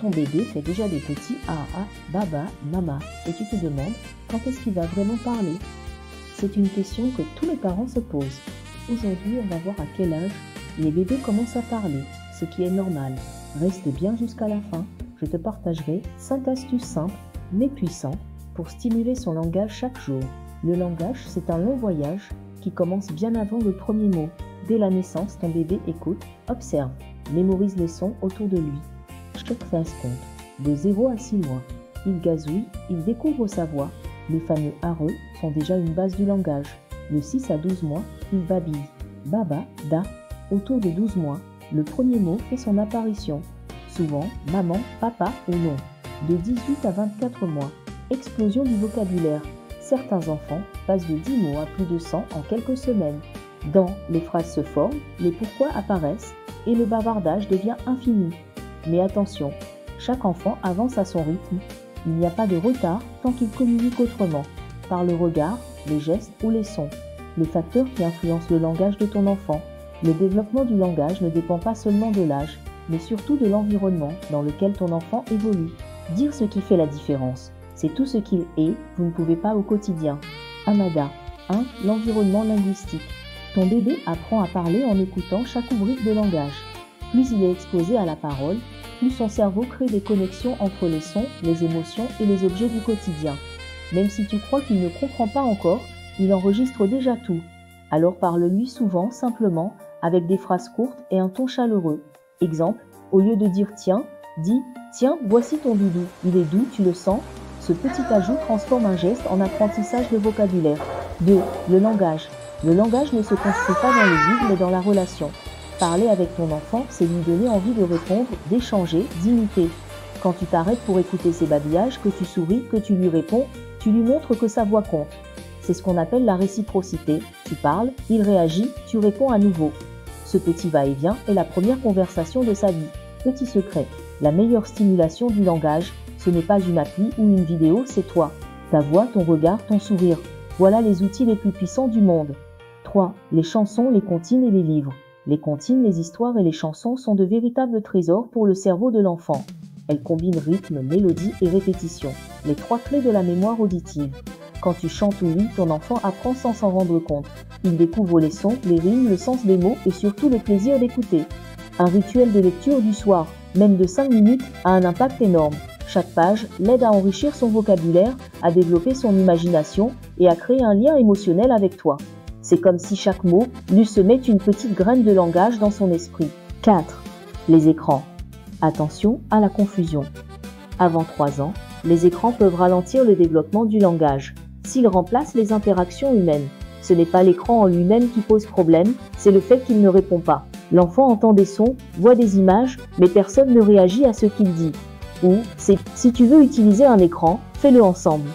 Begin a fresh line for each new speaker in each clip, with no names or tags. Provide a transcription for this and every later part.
ton bébé fait déjà des petits ah, baba, mama et tu te demandes quand est-ce qu'il va vraiment parler. C'est une question que tous les parents se posent. Aujourd'hui, on va voir à quel âge les bébés commencent à parler, ce qui est normal. Reste bien jusqu'à la fin, je te partagerai 5 astuces simples mais puissantes pour stimuler son langage chaque jour. Le langage, c'est un long voyage qui commence bien avant le premier mot. Dès la naissance, ton bébé écoute, observe, mémorise les sons autour de lui. Chaque phase compte. De 0 à 6 mois, il gazouille, il découvre sa voix. Les fameux areux sont déjà une base du langage. De 6 à 12 mois, il babille. Baba, da. Autour de 12 mois, le premier mot fait son apparition. Souvent, maman, papa ou non. De 18 à 24 mois, explosion du vocabulaire. Certains enfants passent de 10 mots à plus de 100 en quelques semaines. Dans les phrases se forment, les pourquoi apparaissent et le bavardage devient infini. Mais attention, chaque enfant avance à son rythme. Il n'y a pas de retard tant qu'il communique autrement, par le regard, les gestes ou les sons. Les facteurs qui influencent le langage de ton enfant. Le développement du langage ne dépend pas seulement de l'âge, mais surtout de l'environnement dans lequel ton enfant évolue. Dire ce qui fait la différence, c'est tout ce qu'il est, vous ne pouvez pas au quotidien. Amada 1. L'environnement linguistique. Ton bébé apprend à parler en écoutant chaque rubrique de langage. Plus il est exposé à la parole, plus son cerveau crée des connexions entre les sons, les émotions et les objets du quotidien. Même si tu crois qu'il ne comprend pas encore, il enregistre déjà tout. Alors parle-lui souvent, simplement, avec des phrases courtes et un ton chaleureux. Exemple, au lieu de dire tiens, dis tiens, voici ton doudou, il est doux, tu le sens. Ce petit ajout transforme un geste en apprentissage de vocabulaire. 2. Le langage. Le langage ne se construit pas dans le vide, mais dans la relation. Parler avec ton enfant, c'est lui donner envie de répondre, d'échanger, d'imiter. Quand tu t'arrêtes pour écouter ses babillages, que tu souris, que tu lui réponds, tu lui montres que sa voix compte. C'est ce qu'on appelle la réciprocité. Tu parles, il réagit, tu réponds à nouveau. Ce petit va-et-vient est la première conversation de sa vie. Petit secret, la meilleure stimulation du langage, ce n'est pas une appli ou une vidéo, c'est toi. Ta voix, ton regard, ton sourire. Voilà les outils les plus puissants du monde. 3. Les chansons, les comptines et les livres. Les comptines, les histoires et les chansons sont de véritables trésors pour le cerveau de l'enfant. Elles combinent rythme, mélodie et répétition, les 3 clés de la mémoire auditive. Quand tu chantes ou lis, ton enfant apprend sans s'en rendre compte. Il découvre les sons, les rimes, le sens des mots et surtout le plaisir d'écouter. Un rituel de lecture du soir, même de 5 minutes, a un impact énorme. Chaque page l'aide à enrichir son vocabulaire, à développer son imagination et à créer un lien émotionnel avec toi. C'est comme si chaque mot lui semait une petite graine de langage dans son esprit. 4. Les écrans. Attention à la confusion. Avant 3 ans, les écrans peuvent ralentir le développement du langage. S'ils remplacent les interactions humaines, ce n'est pas l'écran en lui-même qui pose problème, c'est le fait qu'il ne répond pas. L'enfant entend des sons, voit des images, mais personne ne réagit à ce qu'il dit. Ou, si tu veux utiliser un écran, fais-le ensemble.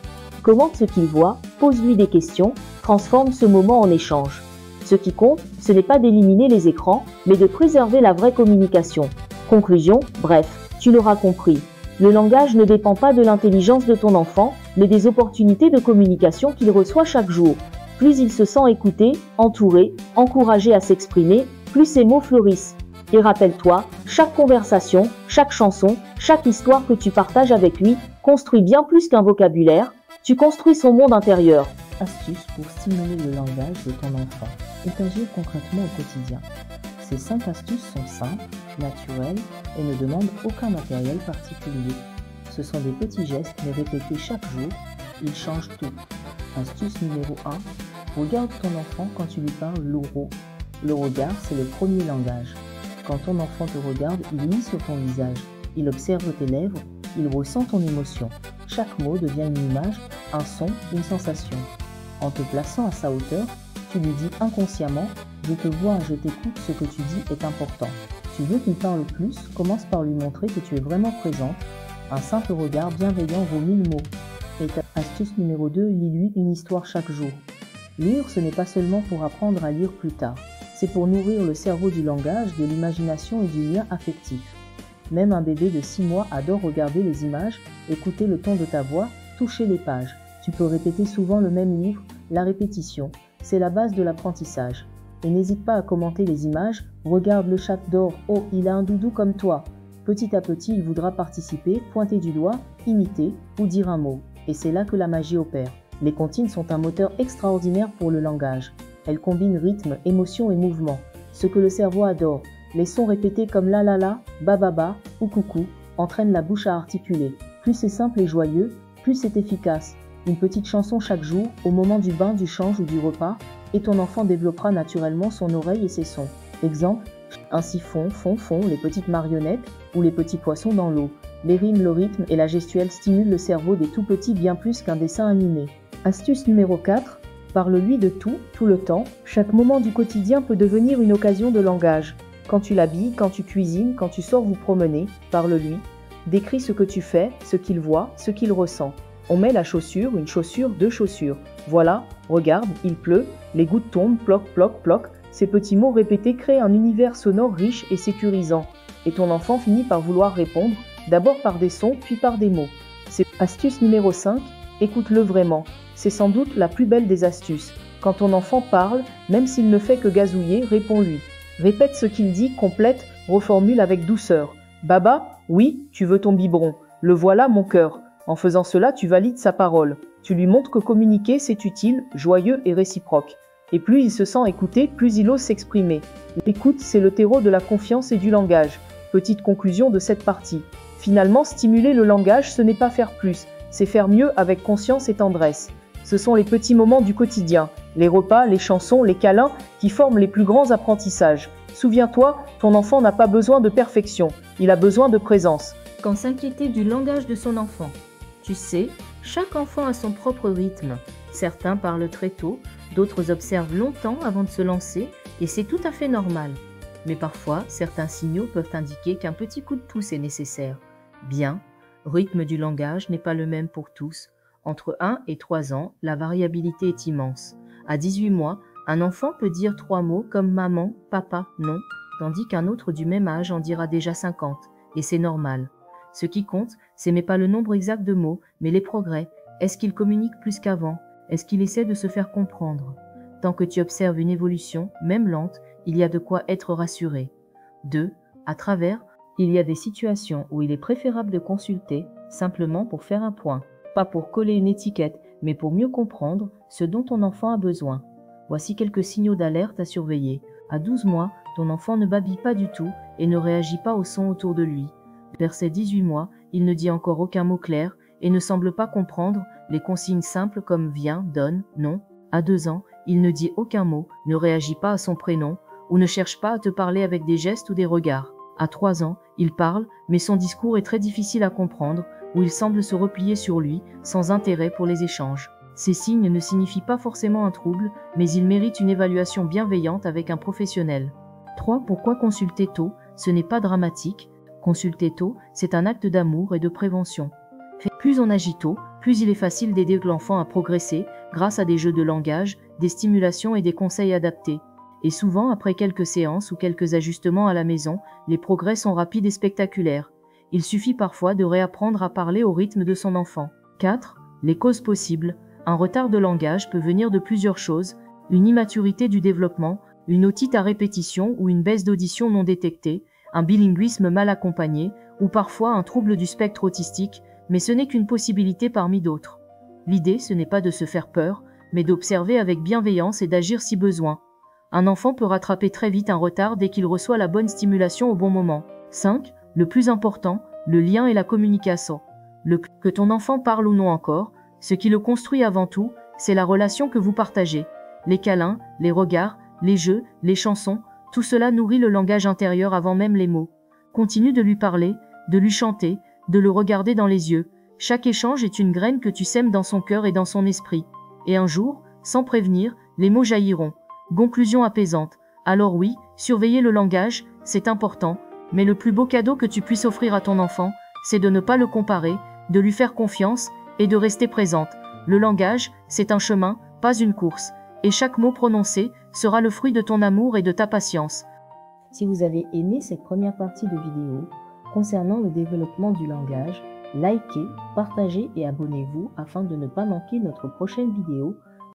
Commente ce qu'il voit, pose-lui des questions, transforme ce moment en échange. Ce qui compte, ce n'est pas d'éliminer les écrans, mais de préserver la vraie communication. Conclusion, bref, tu l'auras compris. Le langage ne dépend pas de l'intelligence de ton enfant, mais des opportunités de communication qu'il reçoit chaque jour. Plus il se sent écouté, entouré, encouragé à s'exprimer, plus ses mots fleurissent. Et rappelle-toi, chaque conversation, chaque chanson, chaque histoire que tu partages avec lui construit bien plus qu'un vocabulaire, tu construis son monde intérieur. Astuces pour stimuler le langage de ton enfant et agir concrètement au quotidien. Ces 5 astuces sont simples, naturelles et ne demandent aucun matériel particulier. Ce sont des petits gestes mais répétés chaque jour, ils changent tout. Astuce numéro 1. Regarde ton enfant quand tu lui parles l'oreau. Le regard, c'est le premier langage. Quand ton enfant te regarde, il lit sur ton visage, il observe tes lèvres, il ressent ton émotion. Chaque mot devient une image, un son, une sensation. En te plaçant à sa hauteur, tu lui dis inconsciemment « Je te vois, je t'écoute, ce que tu dis est important ». Tu veux qu'il parle plus, commence par lui montrer que tu es vraiment présente. Un simple regard bienveillant vaut 1000 mots. Et astuce numéro 2, lis-lui une histoire chaque jour. Lire, ce n'est pas seulement pour apprendre à lire plus tard. C'est pour nourrir le cerveau du langage, de l'imagination et du lien affectif. Même un bébé de 6 mois adore regarder les images, écouter le ton de ta voix, toucher les pages. Tu peux répéter souvent le même livre, la répétition, c'est la base de l'apprentissage. Et n'hésite pas à commenter les images, regarde le chat d'or, oh il a un doudou comme toi. Petit à petit, il voudra participer, pointer du doigt, imiter ou dire un mot. Et c'est là que la magie opère. Les comptines sont un moteur extraordinaire pour le langage. Elles combinent rythme, émotion et mouvement. Ce que le cerveau adore, les sons répétés comme la la la, ba ba ba ou coucou entraînent la bouche à articuler. Plus c'est simple et joyeux, plus c'est efficace. Une petite chanson chaque jour, au moment du bain, du change ou du repas, et ton enfant développera naturellement son oreille et ses sons. Exemple, un siphon, fond, fond, les petites marionnettes ou les petits poissons dans l'eau. Les rimes, le rythme et la gestuelle stimulent le cerveau des tout petits bien plus qu'un dessin animé. Astuce numéro 4. Parle-lui de tout le temps. Chaque moment du quotidien peut devenir une occasion de langage. Quand tu l'habilles, quand tu cuisines, quand tu sors vous promener, parle-lui. Décris ce que tu fais, ce qu'il voit, ce qu'il ressent. On met la chaussure, une chaussure, deux chaussures. Voilà, regarde, il pleut, les gouttes tombent, ploc, ploc, ploc. Ces petits mots répétés créent un univers sonore riche et sécurisant. Et ton enfant finit par vouloir répondre, d'abord par des sons, puis par des mots. C'est astuce numéro 5, écoute-le vraiment. C'est sans doute la plus belle des astuces. Quand ton enfant parle, même s'il ne fait que gazouiller, réponds-lui. Répète ce qu'il dit, complète, reformule avec douceur. Baba, oui, tu veux ton biberon. Le voilà, mon cœur. En faisant cela, tu valides sa parole. Tu lui montres que communiquer, c'est utile, joyeux et réciproque. Et plus il se sent écouté, plus il ose s'exprimer. L'écoute, c'est le terreau de la confiance et du langage. Petite conclusion de cette partie. Finalement, stimuler le langage, ce n'est pas faire plus, c'est faire mieux avec conscience et tendresse. Ce sont les petits moments du quotidien, les repas, les chansons, les câlins, qui forment les plus grands apprentissages. Souviens-toi, ton enfant n'a pas besoin de perfection, il a besoin de présence.
Quand s'inquiéter du langage de son enfant. Tu sais, chaque enfant a son propre rythme. Certains parlent très tôt, d'autres observent longtemps avant de se lancer, et c'est tout à fait normal. Mais parfois, certains signaux peuvent indiquer qu'un petit coup de pouce est nécessaire. Bien, rythme du langage n'est pas le même pour tous. Entre 1 et 3 ans, la variabilité est immense. À 18 mois, un enfant peut dire 3 mots comme maman, papa, non, tandis qu'un autre du même âge en dira déjà 50, et c'est normal. Ce qui compte, c'est mais pas le nombre exact de mots, mais les progrès. Est-ce qu'il communique plus qu'avant? Est-ce qu'il essaie de se faire comprendre? Tant que tu observes une évolution, même lente, il y a de quoi être rassuré. 2. À travers, il y a des situations où il est préférable de consulter, simplement pour faire un point. Pas pour coller une étiquette, mais pour mieux comprendre ce dont ton enfant a besoin. Voici quelques signaux d'alerte à surveiller. À 12 mois, ton enfant ne babille pas du tout et ne réagit pas au son autour de lui. Vers ses 18 mois, il ne dit encore aucun mot clair et ne semble pas comprendre les consignes simples comme viens, donne, non. À 2 ans, il ne dit aucun mot, ne réagit pas à son prénom ou ne cherche pas à te parler avec des gestes ou des regards. À 3 ans, il parle, mais son discours est très difficile à comprendre ou il semble se replier sur lui, sans intérêt pour les échanges. Ces signes ne signifient pas forcément un trouble, mais ils méritent une évaluation bienveillante avec un professionnel. 3. Pourquoi consulter tôt? Ce n'est pas dramatique. Consulter tôt, c'est un acte d'amour et de prévention. Plus on agit tôt, plus il est facile d'aider l'enfant à progresser grâce à des jeux de langage, des stimulations et des conseils adaptés. Et souvent, après quelques séances ou quelques ajustements à la maison, les progrès sont rapides et spectaculaires. Il suffit parfois de réapprendre à parler au rythme de son enfant. 4. Les causes possibles. Un retard de langage peut venir de plusieurs choses, une immaturité du développement, une otite à répétition ou une baisse d'audition non détectée, un bilinguisme mal accompagné ou parfois un trouble du spectre autistique, mais ce n'est qu'une possibilité parmi d'autres. L'idée, ce n'est pas de se faire peur, mais d'observer avec bienveillance et d'agir si besoin. Un enfant peut rattraper très vite un retard dès qu'il reçoit la bonne stimulation au bon moment. 5. Le plus important, le lien et la communication. Que ton enfant parle ou non encore, ce qui le construit avant tout, c'est la relation que vous partagez. Les câlins, les regards, les jeux, les chansons, tout cela nourrit le langage intérieur avant même les mots. Continue de lui parler, de lui chanter, de le regarder dans les yeux. Chaque échange est une graine que tu sèmes dans son cœur et dans son esprit. Et un jour, sans prévenir, les mots jailliront. Conclusion apaisante. Alors oui, surveiller le langage, c'est important, mais le plus beau cadeau que tu puisses offrir à ton enfant, c'est de ne pas le comparer, de lui faire confiance et de rester présente. Le langage, c'est un chemin, pas une course, et chaque mot prononcé sera le fruit de ton amour et de ta patience.
Si vous avez aimé cette première partie de vidéo concernant le développement du langage, likez, partagez et abonnez-vous afin de ne pas manquer notre prochaine vidéo